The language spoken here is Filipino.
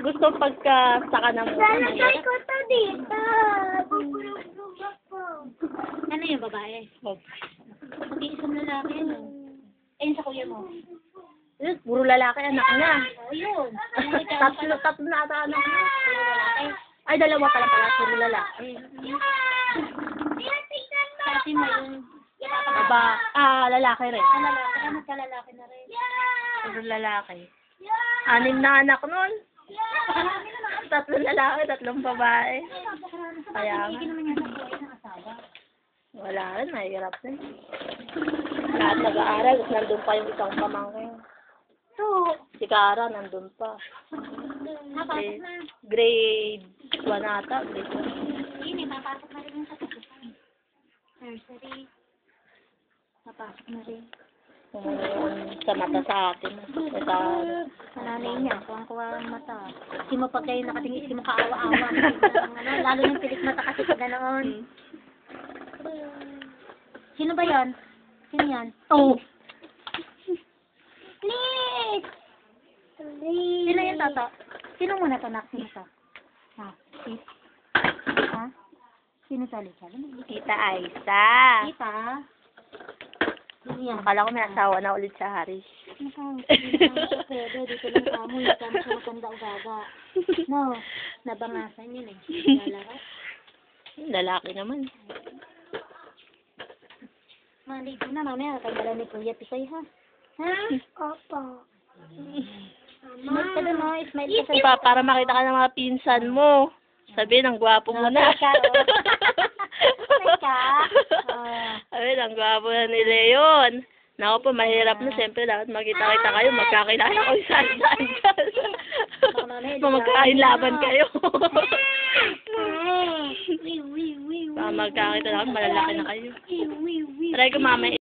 Gusto pagka saka ng mukha. Lalagay ko to dito. Bubulog-bulog ako. Ano yung babae? Pati isang lalaki, ano? Ayun sa kuya mo. Puro lalaki anak niya. Ayun. Tatlo na ata anak niya. Ay, dalawa pala puro lalaki. Kasi may yung Lalaki rin. lalaki. Ano lalaki na rin? Puro lalaki. 6 na anak nun. Tatlo lalaki, 3 babae. Kaya nga. Hindi naman yan sa buhay ng asawa. Wala rin, mahirap din. Lahat nag-aaral, nandun pa yung isang pamangkin. So, Si Cara, nandun pa. napasok na. Grade 1 ata, grade 1. Yun eh, papasok na rin yung sa pasukan. Nursery. Papasok na rin. Umuna yung sa mata sa akin. Sa Sa nanay niya, kuwang-kuwa ang mata. Hindi mo pag kayo nakatingin, hindi mo kaawa-awa. Lalo yung pilik mata kasi sa ganoon. Sino ba yan? Sino yan? Oh! Please! Sino yung tata? Sino muna to, nak? Sino to? Ha? Ha? Sino to, Lisa? Tita Aisa. Kita? Sino yan? Akala ko may asawa na ulit sa Haris. Pwede, dito lang kamo. Yung kamo sa matanda o gaga. No, nabangasan yun eh. Lalaki. Lalaki naman. Maligo na, mamaya. Kagala ni Kuya Pisay, ha? Ha? Opo. Smile ka doon, no? Smile ka sa... Para makita ka ng mga pinsan mo. Sabihin, ang gwapo mo na. Smile ka. Sabihin, ang gwapo na ni Leon. Naku po, mahirap na. Siyempre, dapat magkita-kita kayo. Magkakilala ko saan-saan dyan. Magkain laban kayo. Baka magkakita lang, malalaki na kayo. Try ko mamaya.